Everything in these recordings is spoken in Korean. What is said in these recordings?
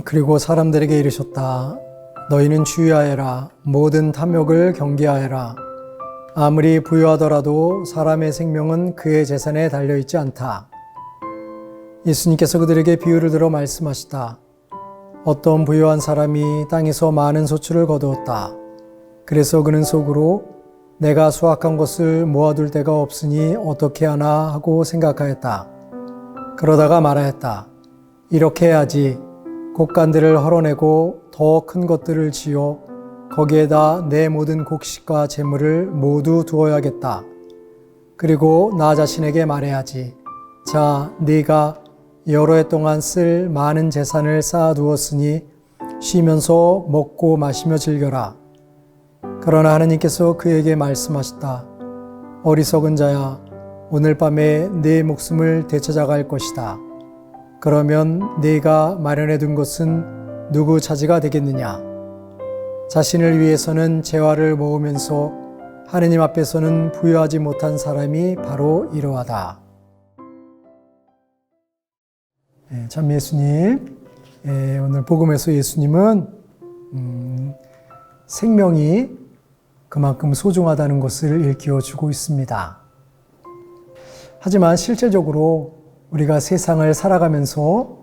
그리고 사람들에게 이르셨다. 너희는 주의하여라. 모든 탐욕을 경계하여라. 아무리 부유하더라도 사람의 생명은 그의 재산에 달려있지 않다. 예수님께서 그들에게 비유를 들어 말씀하시다. 어떤 부유한 사람이 땅에서 많은 소출을 거두었다. 그래서 그는 속으로 내가 수확한 것을 모아둘 데가 없으니 어떻게 하나 하고 생각하였다. 그러다가 말하였다. 이렇게 해야지. 곡간들을 헐어내고 더 큰 것들을 지어 거기에다 내 모든 곡식과 재물을 모두 두어야겠다. 그리고 나 자신에게 말해야지. 자, 네가 여러 해 동안 쓸 많은 재산을 쌓아두었으니 쉬면서 먹고 마시며 즐겨라. 그러나 하느님께서 그에게 말씀하셨다. 어리석은 자야, 오늘 밤에 네 목숨을 되찾아갈 것이다. 그러면 네가 마련해 둔 것은 누구 차지가 되겠느냐? 자신을 위해서는 재화를 모으면서 하느님 앞에서는 부유하지 못한 사람이 바로 이러하다. 참 예수님, 오늘 복음에서 예수님은 생명이 그만큼 소중하다는 것을 일깨워 주고 있습니다. 하지만 실제적으로 우리가 세상을 살아가면서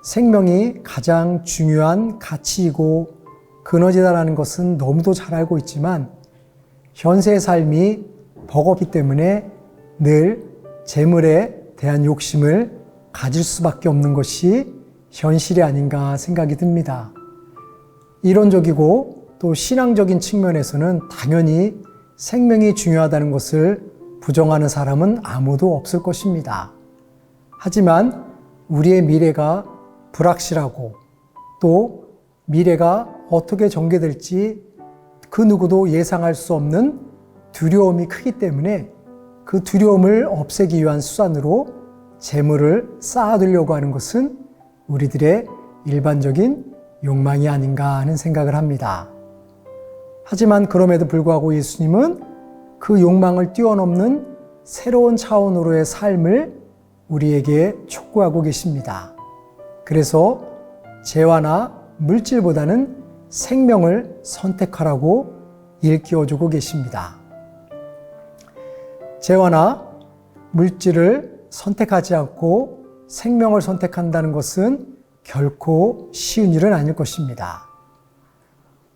생명이 가장 중요한 가치이고 근원이다라는 것은 너무도 잘 알고 있지만 현세의 삶이 버겁기 때문에 늘 재물에 대한 욕심을 가질 수밖에 없는 것이 현실이 아닌가 생각이 듭니다. 이론적이고 또 신앙적인 측면에서는 당연히 생명이 중요하다는 것을 부정하는 사람은 아무도 없을 것입니다. 하지만 우리의 미래가 불확실하고 또 미래가 어떻게 전개될지 그 누구도 예상할 수 없는 두려움이 크기 때문에 그 두려움을 없애기 위한 수단으로 재물을 쌓아두려고 하는 것은 우리들의 일반적인 욕망이 아닌가 하는 생각을 합니다. 하지만 그럼에도 불구하고 예수님은 그 욕망을 뛰어넘는 새로운 차원으로의 삶을 우리에게 촉구하고 계십니다. 그래서 재화나 물질보다는 생명을 선택하라고 일깨워주고 계십니다. 재화나 물질을 선택하지 않고 생명을 선택한다는 것은 결코 쉬운 일은 아닐 것입니다.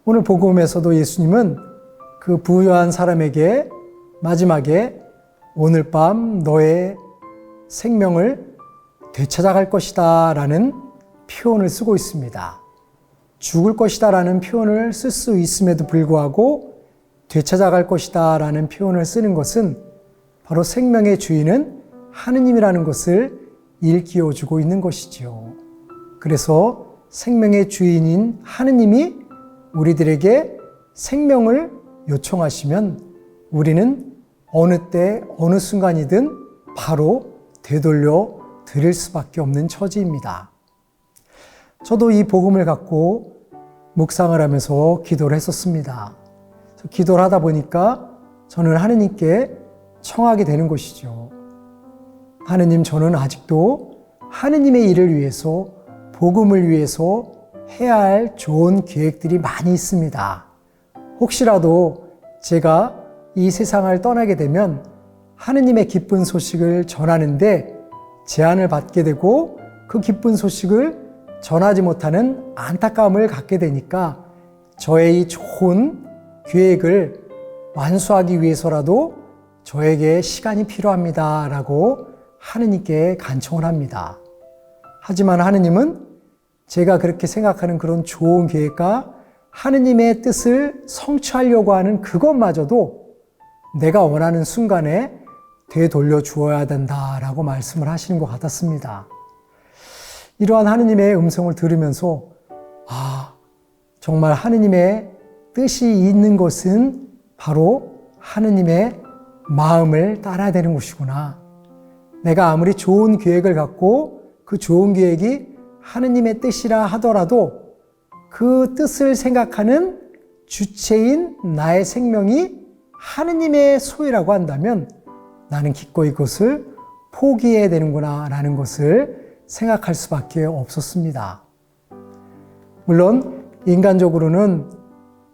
오늘 복음에서도 예수님은 그 부유한 사람에게 마지막에 오늘 밤 너의 생명을 되찾아갈 것이다 라는 표현을 쓰고 있습니다. 죽을 것이다 라는 표현을 쓸 수 있음에도 불구하고 되찾아갈 것이다 라는 표현을 쓰는 것은 바로 생명의 주인은 하느님이라는 것을 일깨워주고 있는 것이지요. 그래서 생명의 주인인 하느님이 우리들에게 생명을 요청하시면 우리는 어느 때 어느 순간이든 바로 되돌려 드릴 수밖에 없는 처지입니다. 저도 이 복음을 갖고 묵상을 하면서 기도를 했었습니다. 기도를 하다 보니까 저는 하느님께 청하게 되는 것이죠. 하느님, 저는 아직도 하느님의 일을 위해서, 복음을 위해서 해야 할 좋은 계획들이 많이 있습니다. 혹시라도 제가 이 세상을 떠나게 되면 하느님의 기쁜 소식을 전하는데 제한을 받게 되고 그 기쁜 소식을 전하지 못하는 안타까움을 갖게 되니까 저의 이 좋은 계획을 완수하기 위해서라도 저에게 시간이 필요합니다 라고 하느님께 간청을 합니다. 하지만 하느님은 제가 그렇게 생각하는 그런 좋은 계획과 하느님의 뜻을 성취하려고 하는 그것마저도 내가 원하는 순간에 되돌려 주어야 된다라고 말씀을 하시는 것 같았습니다. 이러한 하느님의 음성을 들으면서 정말 하느님의 뜻이 있는 것은 바로 하느님의 마음을 따라야 되는 것이구나. 내가 아무리 좋은 계획을 갖고 그 좋은 계획이 하느님의 뜻이라 하더라도 그 뜻을 생각하는 주체인 나의 생명이 하느님의 소유라고 한다면 나는 기꺼이 그것을 포기해야 되는구나 라는 것을 생각할 수밖에 없었습니다. 물론 인간적으로는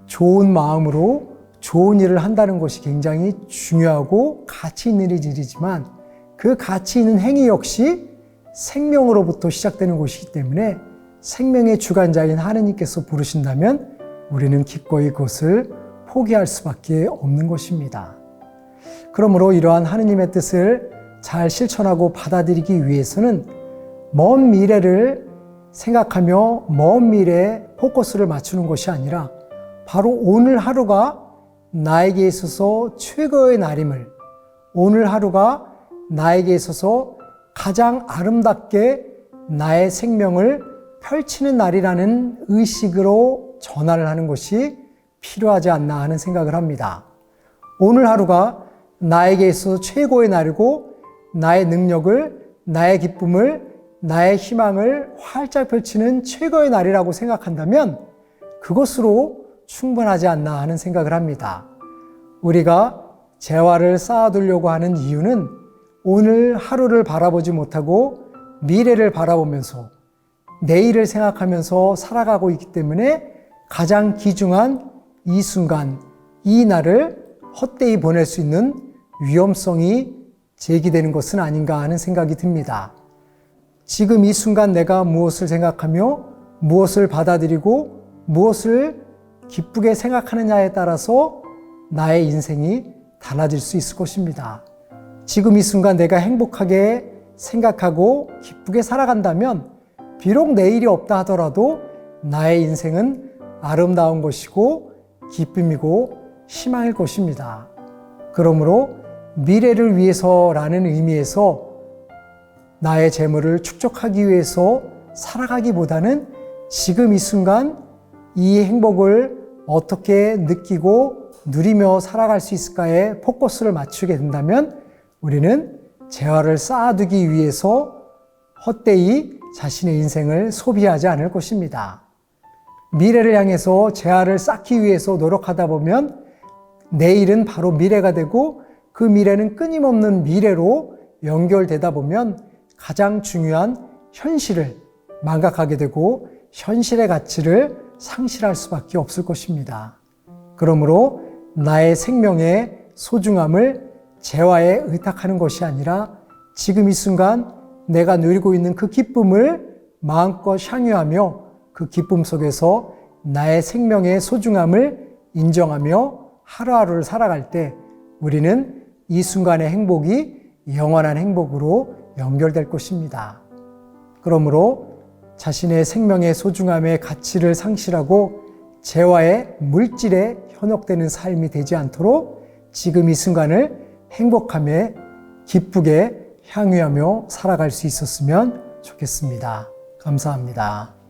좋은 마음으로 좋은 일을 한다는 것이 굉장히 중요하고 가치 있는 일이지만 그 가치 있는 행위 역시 생명으로부터 시작되는 것이기 때문에 생명의 주관자인 하느님께서 부르신다면 우리는 기꺼이 그것을 포기할 수밖에 없는 것입니다. 그러므로 이러한 하느님의 뜻을 잘 실천하고 받아들이기 위해서는 먼 미래를 생각하며 먼 미래에 포커스를 맞추는 것이 아니라 바로 오늘 하루가 나에게 있어서 최고의 날임을, 오늘 하루가 나에게 있어서 가장 아름답게 나의 생명을 펼치는 날이라는 의식으로 전환을 하는 것이 필요하지 않나 하는 생각을 합니다. 오늘 하루가 나에게 있어서 최고의 날이고 나의 능력을, 나의 기쁨을, 나의 희망을 활짝 펼치는 최고의 날이라고 생각한다면 그것으로 충분하지 않나 하는 생각을 합니다. 우리가 재화를 쌓아두려고 하는 이유는 오늘 하루를 바라보지 못하고 미래를 바라보면서 내일을 생각하면서 살아가고 있기 때문에 가장 귀중한 이 순간, 이 날을 헛되이 보낼 수 있는 위험성이 제기되는 것은 아닌가 하는 생각이 듭니다. 지금 이 순간 내가 무엇을 생각하며 무엇을 받아들이고 무엇을 기쁘게 생각하느냐에 따라서 나의 인생이 달라질 수 있을 것입니다. 지금 이 순간 내가 행복하게 생각하고 기쁘게 살아간다면 비록 내일이 없다 하더라도 나의 인생은 아름다운 것이고 기쁨이고 희망일 것입니다. 그러므로 미래를 위해서라는 의미에서 나의 재물을 축적하기 위해서 살아가기보다는 지금 이 순간 이 행복을 어떻게 느끼고 누리며 살아갈 수 있을까에 포커스를 맞추게 된다면 우리는 재화를 쌓아두기 위해서 헛되이 자신의 인생을 소비하지 않을 것입니다. 미래를 향해서 재화를 쌓기 위해서 노력하다 보면 내일은 바로 미래가 되고 그 미래는 끊임없는 미래로 연결되다 보면 가장 중요한 현실을 망각하게 되고 현실의 가치를 상실할 수밖에 없을 것입니다. 그러므로 나의 생명의 소중함을 재화에 의탁하는 것이 아니라 지금 이 순간 내가 누리고 있는 그 기쁨을 마음껏 향유하며 그 기쁨 속에서 나의 생명의 소중함을 인정하며 하루하루를 살아갈 때 우리는 이 순간의 행복이 영원한 행복으로 연결될 것입니다. 그러므로 자신의 생명의 소중함의 가치를 상실하고 재화의 물질에 현혹되는 삶이 되지 않도록 지금 이 순간을 행복하며 기쁘게 향유하며 살아갈 수 있었으면 좋겠습니다. 감사합니다.